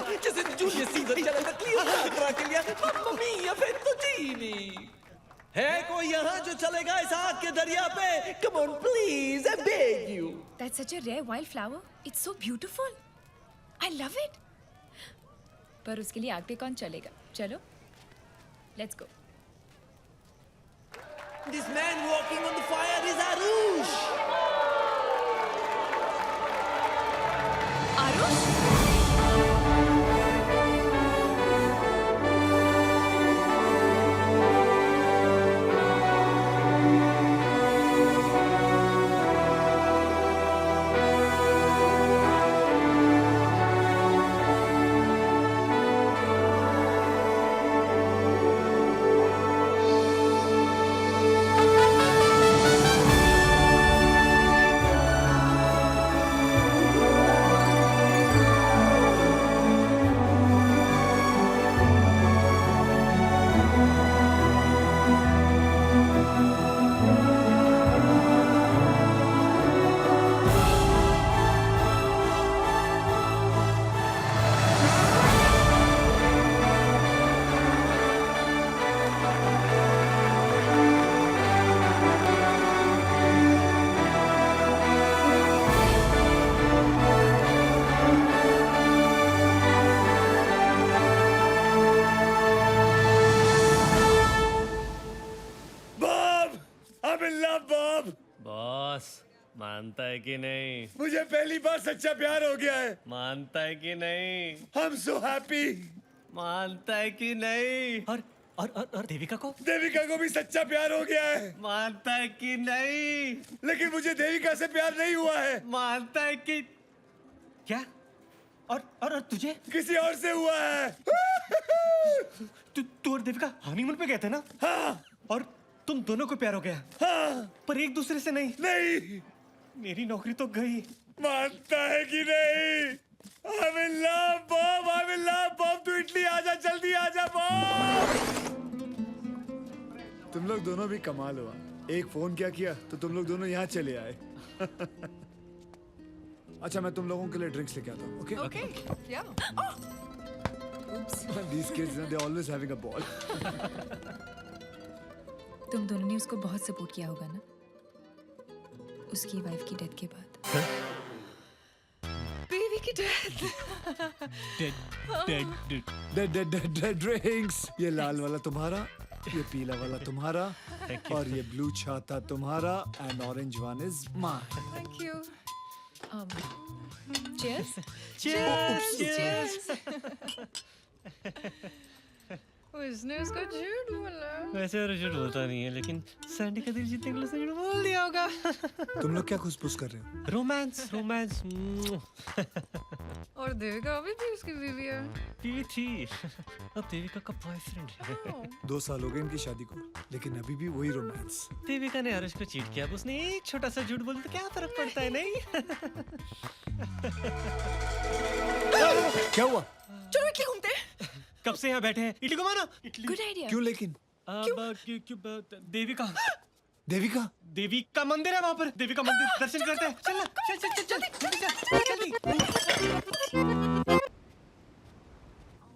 mia, ci senti Giulia Caesar, c'è la Cleopatra che gli ha... Mamma mia, fettuccini! है कोई यहाँ जो चलेगा इस आग के दरिया पे? Come on, please, I beg you. That's such a rare wildflower. It's so beautiful. I love it. पर उसके लिए आग पे कौन चलेगा? चलो, let's go. This man walking on the fire is Arush. Aarush? Boss मानता है कि नहीं? मुझे पहली बार सच्चा प्यार हो गया है। मानता है कि नहीं? I'm so happy। मानता है कि नहीं? और देविका को? देविका को भी सच्चा प्यार हो गया है। मानता है कि नहीं? लेकिन मुझे देविका से प्यार नहीं हुआ है। मानता है कि क्या? और तुझे? किसी और से हुआ है। तू और देविका हनीमून पे गए थे ना? हाँ। और तुम दोनों को प्यार हो गया? हाँ। पर एक दूसरे से नहीं? नहीं। मेरी नौकरी तो गई। मानता है कि नहीं? I'm in love, Bob, I'm in love, Bob, तू इटली आजा, जल्दी आजा, Bob। तुम लोग दोनों भी कमाल हुआ। एक फोन क्या किया तो तुम लोग दोनों यहाँ चले आए। अच्छा, मैं तुम लोगों के लिए ड्रिंक्स लेके आता हूँ, okay? Okay, yeah. These kids, they're always having a ball. तुम दोनों ने उसको बहुत सपोर्ट किया होगा ना, उसकी वाइफ की डेथ के बाद। Baby की death. Dead drinks. ये लाल वाला तुम्हारा, ये पीला वाला तुम्हारा, और ये ब्लू छाता तुम्हारा, and orange one is mine. Thank you. Cheers. Cheers! उसने उसको झूठ बोला। वैसे और झूठ बोलता नहीं है, लेकिन सैंडी का दिल जीतने के लिए उसने झूठ बोल दिया होगा। तुम लोग क्या खुशपुश कर रहे हो? रोमांस। और देविका अभी भी उसकी बीवी है। बीवी थी, अब देविका का बॉयफ्रेंड है। 2 साल हो गए इनकी शादी को, लेकिन अभी भी वही रोमांस। देविका ने आरुष को चीट किया, अब उसने एक छोटा सा झूठ बोल तो क्या फर्क पड़ता है, नहीं? क्या हुआ? चलो इटली घूमते हैं। कब से यहाँ बैठे हैं? इटली को मानो। Good idea. क्यों लेकिन? देविका देवी का मंदिर है वहाँ पर। देवी का मंदिर दर्शन करते हैं। चल जल्दी।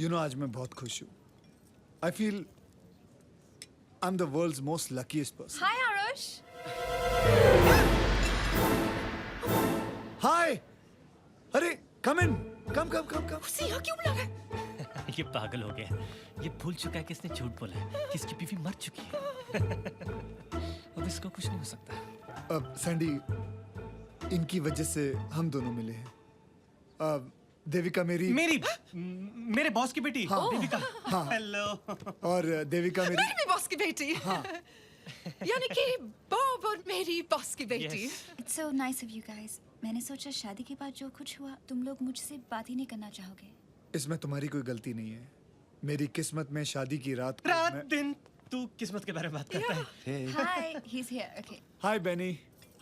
You know, आज मैं बहुत खुश हूँ। I feel I'm the world's most luckiest person. Hi, Arush. Hi. अरे, come in. Come. उसे यहाँ क्यों बुला रहा है? ये पागल हो गया। ये भूल चुका है कि इसने झूठ बोला है, कि इसकी बीवी मर चुकी है। अब इसको कुछ नहीं हो सकता। अब सैंडी, इनकी वजह से हम दोनों मिले हैं। देविका मेरे बॉस की बेटी। हाँ। देविका। हाँ। हेलो। और देविका मेरी मेरी बॉस की बेटी। हाँ। यानी कि बॉब और मेरी बॉस की बेटी। It's so nice of you guys. मैंने सोचा शादी के बाद जो कुछ हुआ तुम लोग मुझसे बात ही नहीं करना चाहोगे। इसमें तुम्हारी कोई गलती नहीं है। मेरी किस्मत में शादी की रात दिन तू किस्मत के बारे में बात करता है। Hi, he's here. Okay. Hi Benny.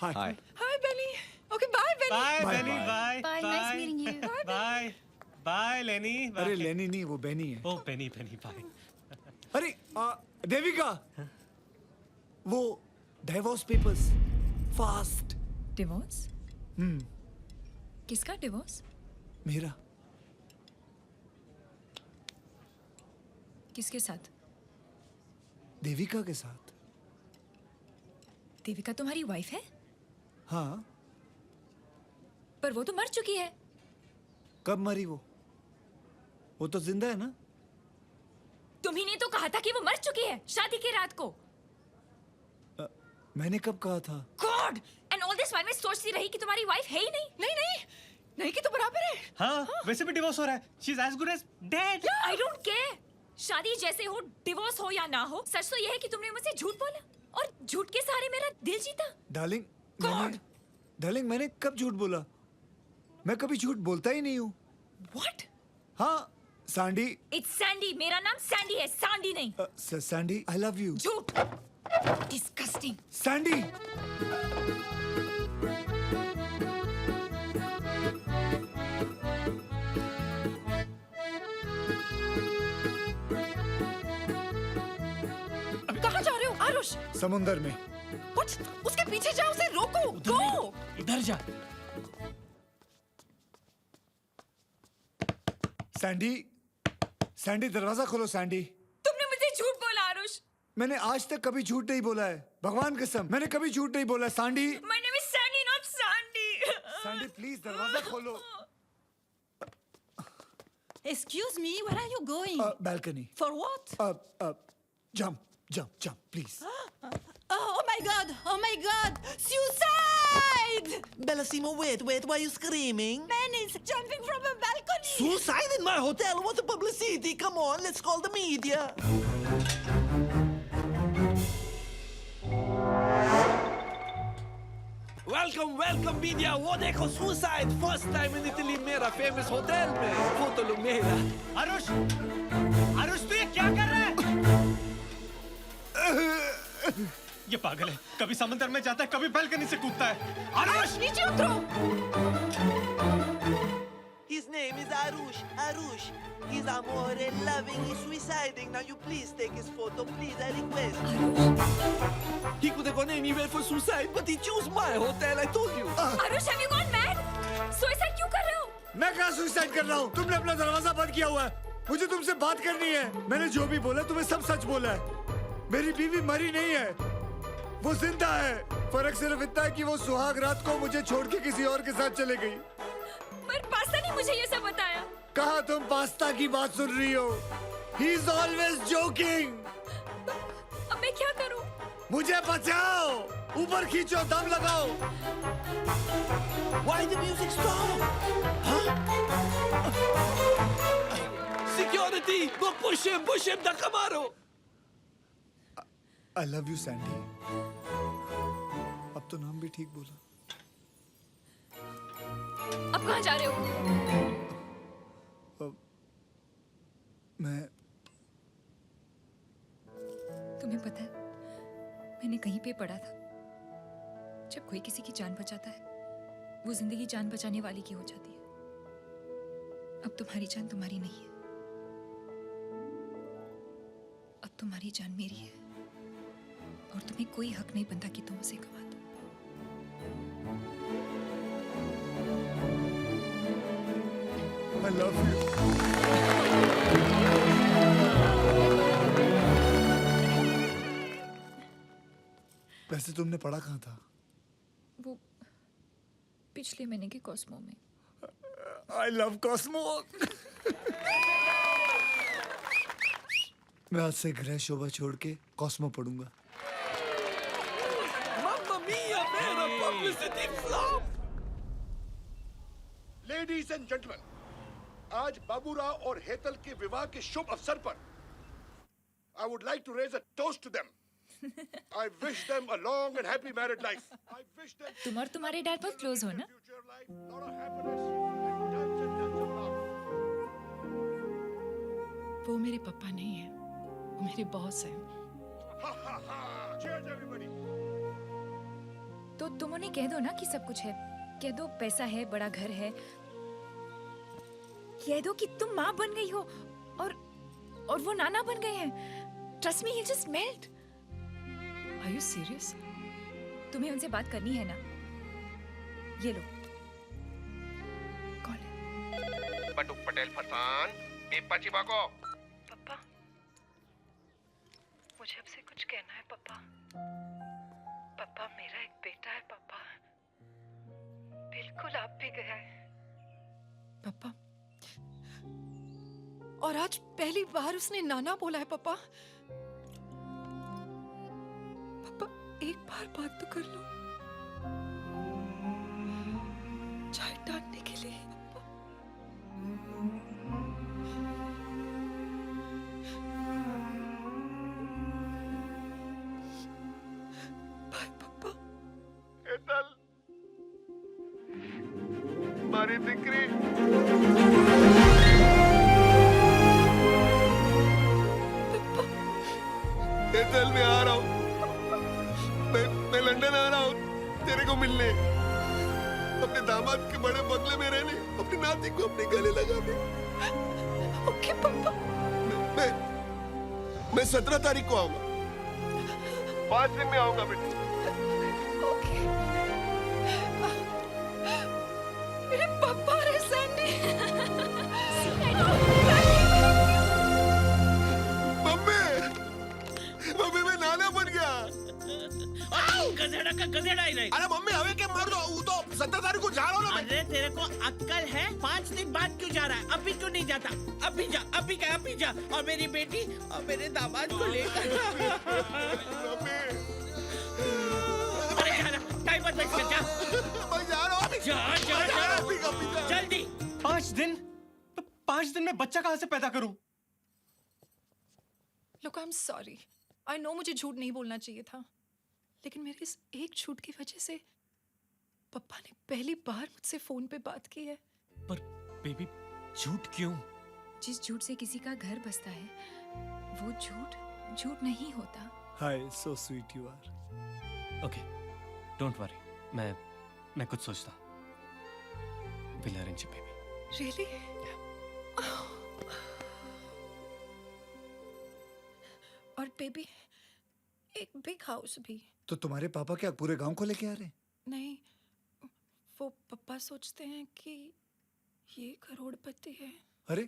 Hi. Hi Benny. Okay bye Benny. Bye Bye, Benny. bye. Bye. Bye. Nice meeting you. Bye Lenny. अरे लेनी नहीं, वो बेनी है। ओ बेनी बाय। अरे देविका, वो डिवोर्स पेपर्स फास्ट। Divorce? किसका divorce? मेरा। किसके साथ? देविका के साथ। देविका तुम्हारी वाइफ है? हाँ। पर वो तो मर चुकी है। कब मरी वो? वो तो जिंदा है ना? तुम्ही ने तो कहा था कि वो मर चुकी है शादी की रात को। मैंने कब कहा था? God! And all this while मैं सोचती रही कि तुम्हारी वाइफ है ही नहीं। नहीं नहीं नहीं कि तो बराबर है। हाँ, वैसे भी डिवोर्स हो रहा है। She is as good as dead. I don't care. शादी जैसे हो, डिवोर्स हो या ना हो, सच तो यह है कि तुमने मुझसे झूठ बोला और झूठ के सहारे मेरा दिल जीता। डार्लिंग मैंने कब झूठ बोला? मैं कभी झूठ बोलता ही नहीं हूँ। व्हाट? हाँ, सैंडी। It's Sandy. मेरा नाम सैंडी है, सांडी नहीं। Sandy, I love you. झूठ। डिस्गस्टिंग। सैंडी। कहाँ जा रहे हो आरुष? समुंदर में। What? उसके पीछे जाओ, उसे रोको। गो। इधर जा। सैंडी दरवाजा खोलो सैंडी। तुमने मुझे झूठ बोला आरुष। मैंने आज तक कभी झूठ नहीं बोला है, भगवान कसम मैंने कभी झूठ नहीं बोला है। Sandy. My name is Sandy, not Sandy. Sandy please दरवाजा खोलो। Excuse me, where are you going? Balcony. For what? Jump, please. Oh my god! Oh my god! Suicide! Bellissimo, wait, why are you screaming? Man is jumping from a balcony! Suicide in my hotel? What a publicity! Come on, let's call the media. Welcome media. वो देखो suicide first time in Italy मेरा famous hotel में. Photo लो मेरा. आरुष तू ये क्या कर रहा है? ये पागल है, कभी समंदर में जाता है, कभी बालकनी से कूदता है। आरुष! नीचे उतरो। His name is Arush. He's amore loving, he's suiciding. Now you please take his photo, please, I request. He could have gone anywhere for suicide, but he chose my hotel, I told you. Aarush, have you gone mad? Suicide क्यों कर रहे हो? मैं कहाँ suicide कर रहा हूँ? तुमने अपना दरवाजा बंद किया हुआ है। मुझे तुमसे बात करनी है। मैंने जो भी बोला तुम्हें सब सच बोला है। मेरी बीवी मरी नहीं है, वो जिंदा है। फर्क सिर्फ इतना है कि वो सुहाग रात को मुझे छोड़ के किसी और के साथ चले गई। पर पास्ता ने मुझे ये सब बताया। कहाँ तुम पास्ता की बात सुन रही हो? He is always joking. अब मैं क्या करूं? मुझे बचाओ, ऊपर खींचो, दम लगाओ। Why the music stop? Huh? Security! Go push him, धक्का मारो। I love you, Sandy. अब तो नाम भी ठीक बोला। अब कहाँ जा रहे हो? मैं तुम्हें पता है, मैंने कहीं पे पढ़ा था, जब कोई किसी की जान बचाता है, वो जिंदगी जान बचाने वाली की हो जाती है। अब तुम्हारी जान तुम्हारी नहीं है, अब तुम्हारी जान मेरी है, और तुम्हें कोई हक नहीं बनता कि तुम उसे गवा दो। I love you. वैसे तुमने पढ़ा कहाँ था? वो पिछले महीने के कॉस्मो में। I love Cosmo. मैं आज से गृह शोभा छोड़ के कॉस्मो पढ़ूंगा। Mamma mia, मेरा publicity flop. Ladies and gentleman, आज बाबूराव और हेतल के विवाह के शुभ अवसर पर I would like to raise a toast to them. I wish them a long and happy married life. I wish them तुम और तुम्हारे डैड बहुत क्लोज हो ना? future life, lot of happiness and tons of love. वो मेरे पापा नहीं है, वो मेरे बॉस हैं। Ha ha ha! Cheers everybody. तो तुम उन्हें कह दो ना कि सब कुछ है, कह दो पैसा है, बड़ा घर है, कह दो कि तुम माँ बन गई हो और वो नाना बन गए हैं। Trust me, he'll just melt. Are you serious? तुम्हें उनसे बात करनी है ना? ये लो। कौन है? बटुक पटेल फरसान, पीपा चिबाको। पापा, मुझे आपसे कुछ कहना है पापा। पापा मेरा एक बेटा है पापा, बिल्कुल आप भी गया है पापा। और आज पहली बार उसने नाना बोला है पापा। पापा एक बार बात तो कर लो, चाय डालने के लिए पापा। बाय पापा। हेतल मारी दिकरी हेतल मैं आ रहा हूँ, मैं लंदन आ रहा हूँ तेरे को मिलने, अपने दामाद के बड़े बंगले में रहने, अपनी नाती को अपने गले लगाने। ओके पापा। मैं 17 तारीख को आऊंगा, 5 दिन में आऊंगा बेटा। ओके। मेरे पापा रे सैंडी। मम्मी मैं नाना बन गया। गधेड़ा का गधेड़ा ही नहीं। अरे मम्मी हमें क्या मार दो, वो तो 17 तारीख को जा रहा हूँ ना मैं। अरे तेरे को अक्कल है? 5 दिन बाद क्यों जा रहा है? अभी क्यों नहीं जाता? अभी जा, अभी जा और मेरी बेटी और मेरे दामाद को लेकर। अरे जा रहा, टाइम मत वेस्ट कर, जा। मैं जा रहा हूँ। जा जल्दी। 5 दिन? तो 5 दिन में बच्चा कहाँ से पैदा करूं? Look, I'm sorry. I know मुझे झूठ नहीं बोलना चाहिए था, लेकिन मेरे इस एक झूठ की वजह से पापा ने पहली बार मुझसे फोन पे बात की है। पर बेबी झूठ क्यों? जिस झूठ से किसी का घर बसता है वो झूठ नहीं होता। Hi, so sweet you are. Okay, don't worry, मैं कुछ सोचता हूँ। Will arrange baby. Really? और बेबी एक बिग हाउस भी। तो तुम्हारे पापा क्या पूरे गांव को लेके आ रहे हैं? नहीं, वो पापा सोचते हैं कि ये करोड़पति है। अरे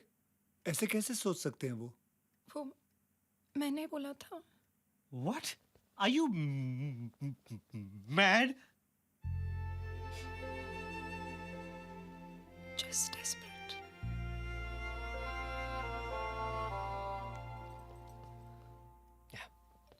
ऐसे कैसे सोच सकते हैं वो मैंने बोला था। What? Are you mad? Just as